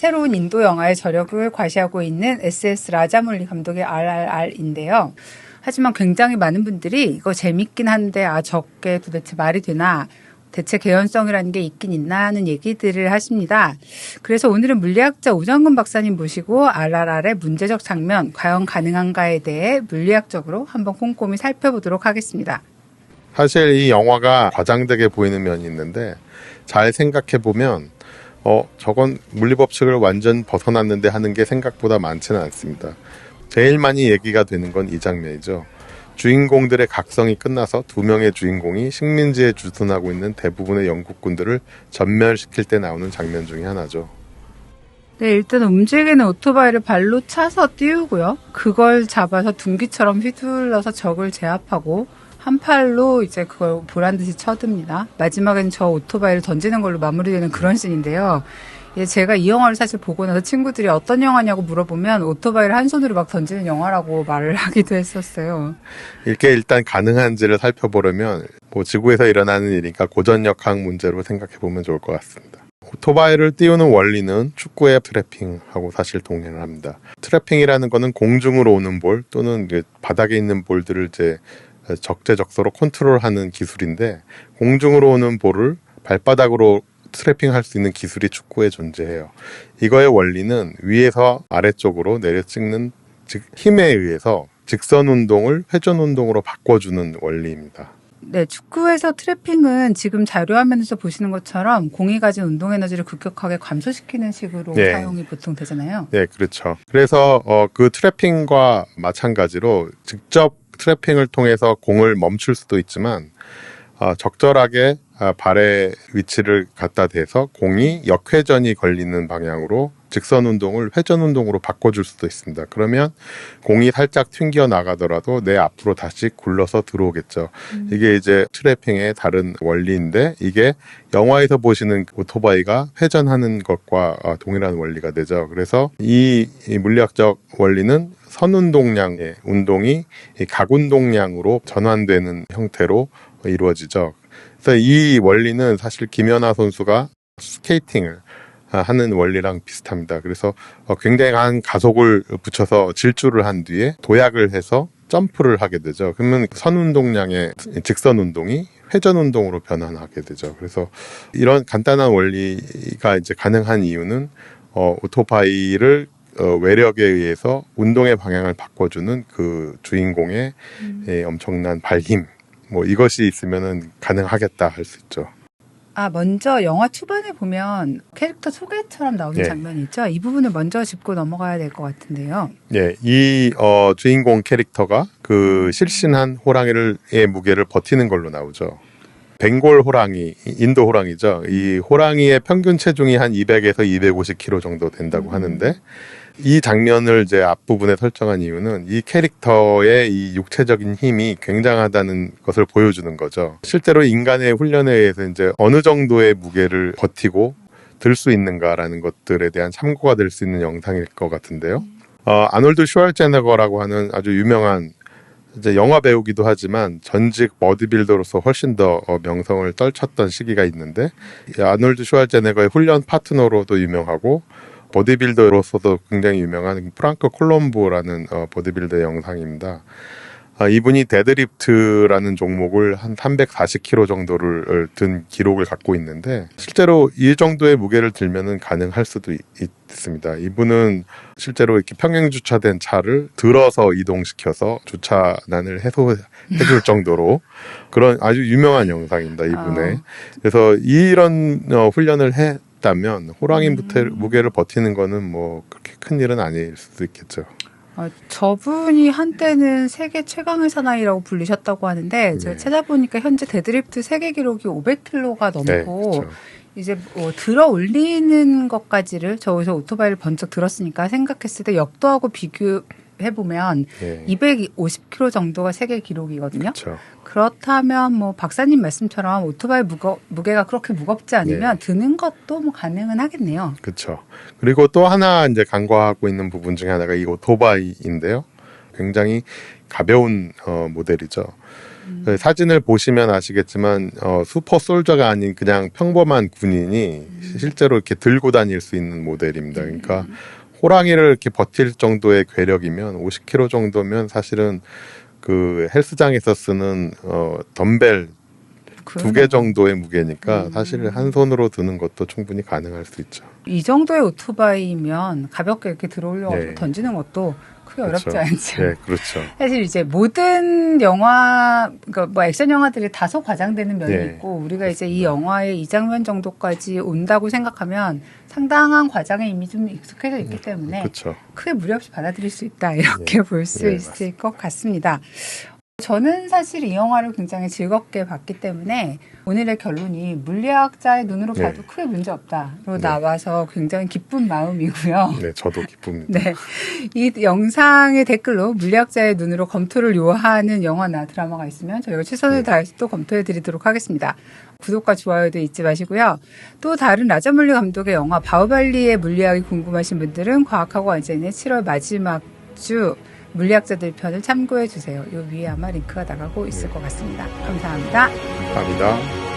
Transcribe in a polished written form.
새로운 인도 영화의 저력을 과시하고 있는 SS 라자몰리 감독의 RRR인데요. 하지만 굉장히 많은 분들이 이거 재밌긴 한데 저게 도대체 말이 되나? 대체 개연성이라는 게 있긴 있나 하는 얘기들을 하십니다. 그래서 오늘은 물리학자 오정근 박사님 모시고 RRR의 문제적 장면 과연 가능한가에 대해 물리학적으로 한번 꼼꼼히 살펴보도록 하겠습니다. 사실 이 영화가 과장되게 보이는 면이 있는데 잘 생각해보면 저건 물리법칙을 완전 벗어났는데 하는 게 생각보다 많지는 않습니다. 제일 많이 얘기가 되는 건 이 장면이죠. 주인공들의 각성이 끝나서 두 명의 주인공이 식민지에 주둔하고 있는 대부분의 영국군들을 전멸시킬 때 나오는 장면 중에 하나죠. 네, 일단 움직이는 오토바이를 발로 차서 띄우고요. 그걸 잡아서 둔기처럼 휘둘러서 적을 제압하고 한 팔로 이제 그걸 보란듯이 쳐듭니다. 마지막엔 저 오토바이를 던지는 걸로 마무리되는 그런 씬인데요. 제가 이 영화를 사실 보고 나서 친구들이 어떤 영화냐고 물어보면 오토바이를 한 손으로 막 던지는 영화라고 말을 하기도 했었어요. 이게 일단 가능한지를 살펴보려면 지구에서 일어나는 일이니까 고전역학 문제로 생각해보면 좋을 것 같습니다. 오토바이를 띄우는 원리는 축구의 트래핑하고 사실 동행을 합니다. 트래핑이라는 거는 공중으로 오는 볼 또는 바닥에 있는 볼들을 이제 적재적소로 컨트롤하는 기술인데 공중으로 오는 볼을 발바닥으로 트래핑할 수 있는 기술이 축구에 존재해요. 이거의 원리는 위에서 아래쪽으로 내려 찍는 힘에 의해서 직선 운동을 회전 운동으로 바꿔주는 원리입니다. 네, 축구에서 트래핑은 지금 자료화면에서 보시는 것처럼 공이 가진 운동 에너지를 급격하게 감소시키는 식으로 사용이 보통 되잖아요. 네, 그렇죠. 그래서 그 트래핑과 마찬가지로 직접 트래핑을 통해서 공을 멈출 수도 있지만 적절하게 발의 위치를 갖다 대서 공이 역회전이 걸리는 방향으로 직선 운동을 회전 운동으로 바꿔줄 수도 있습니다. 그러면 공이 살짝 튕겨 나가더라도 내 앞으로 다시 굴러서 들어오겠죠. 이게 이제 트래핑의 다른 원리인데 이게 영화에서 보시는 오토바이가 회전하는 것과 동일한 원리가 되죠. 그래서 이 물리학적 원리는 선운동량의 운동이 각운동량으로 전환되는 형태로 이루어지죠. 그래서 이 원리는 사실 김연아 선수가 스케이팅을 하는 원리랑 비슷합니다. 그래서 굉장한 가속을 붙여서 질주를 한 뒤에 도약을 해서 점프를 하게 되죠. 그러면 선운동량의 직선 운동이 회전 운동으로 변환하게 되죠. 그래서 이런 간단한 원리가 이제 가능한 이유는 오토바이를 외력에 의해서 운동의 방향을 바꿔주는 그 주인공의 엄청난 발힘 이것이 있으면은 가능하겠다 할 수 있죠. 먼저 영화 초반에 보면 캐릭터 소개처럼 나오는 장면이 있죠. 이 부분을 먼저 짚고 넘어가야 될 것 같은데요. 네, 이 주인공 캐릭터가 그 실신한 호랑이의 무게를 버티는 걸로 나오죠. 벵골 호랑이, 인도 호랑이죠. 이 호랑이의 평균 체중이 한 200에서 250kg 정도 된다고 하는데 이 장면을 이제 앞부분에 설정한 이유는 이 캐릭터의 이 육체적인 힘이 굉장하다는 것을 보여주는 거죠. 실제로 인간의 훈련에 의해서 이제 어느 정도의 무게를 버티고 들 수 있는가라는 것들에 대한 참고가 될 수 있는 영상일 것 같은데요. 아놀드 슈왈제네거라고 하는 아주 유명한 이제 영화 배우기도 하지만 전직 버디빌더로서 훨씬 더 명성을 떨쳤던 시기가 있는데 아놀드 슈왈제네거의 훈련 파트너로도 유명하고 보디빌더로서도 굉장히 유명한 프랑크 콜롬보라는 보디빌더 영상입니다. 이분이 데드리프트라는 종목을 한 340kg 정도를 든 기록을 갖고 있는데 실제로 이 정도의 무게를 들면은 가능할 수도 있습니다. 이분은 실제로 이렇게 평행 주차된 차를 들어서 이동시켜서 주차난을 해소해줄 정도로 그런 아주 유명한 영상입니다. 이분의. 그래서 이런 훈련을 했다면 호랑이 무게를 버티는 거는 그렇게 큰 일은 아닐 수도 있겠죠. 저분이 한때는 세계 최강의 사나이라고 불리셨다고 하는데 제가 찾아보니까 현재 데드리프트 세계 기록이 500kg가 넘고 그렇죠. 이제 들어 올리는 것까지를 저기서 오토바이를 번쩍 들었으니까 생각했을 때 역도하고 비교해보면 250kg 정도가 세계 기록이거든요. 그렇죠. 그렇다면 박사님 말씀처럼 오토바이 무게가 그렇게 무겁지 않으면 드는 것도 가능은 하겠네요. 그렇죠. 그리고 또 하나 이제 간과하고 있는 부분 중에 하나가 이 오토바이인데요. 굉장히 가벼운 모델이죠. 사진을 보시면 아시겠지만 슈퍼 솔저가 아닌 그냥 평범한 군인이 실제로 이렇게 들고 다닐 수 있는 모델입니다. 그러니까 호랑이를 이렇게 버틸 정도의 괴력이면 50kg 정도면 사실은 그 헬스장에서 쓰는 덤벨 2개 정도의 무게니까 사실 한 손으로 드는 것도 충분히 가능할 수 있죠. 이 정도의 오토바이면 가볍게 이렇게 들어올려 네. 던지는 것도 크게 그렇죠. 어렵지 않죠. 네, 그렇죠. 사실 이제 모든 영화, 그러니까 뭐 액션 영화들이 다소 과장되는 면이 네. 있고 우리가 이제 이 영화의 이 장면 정도까지 온다고 생각하면 상당한 과장에 이미 좀 익숙해져 있기 때문에 그렇죠. 크게 무리 없이 받아들일 수 있다 이렇게 볼 수 네, 있을 것 같습니다. 저는 사실 이 영화를 굉장히 즐겁게 봤기 때문에 오늘의 결론이 물리학자의 눈으로 봐도 네. 크게 문제 없다로 네. 나와서 굉장히 기쁜 마음이고요. 네, 저도 기쁩니다. 네, 이 영상의 댓글로 물리학자의 눈으로 검토를 요하는 영화나 드라마가 있으면 저희가 최선을 다해서 또 검토해드리도록 하겠습니다. 구독과 좋아요도 잊지 마시고요. 또 다른 라자몰리 감독의 영화 바우발리의 물리학이 궁금하신 분들은 과학하고 완전의 7월 마지막 주 물리학자들 편을 참고해 주세요. 요 위에 아마 링크가 나가고 있을 것 같습니다. 감사합니다. 감사합니다.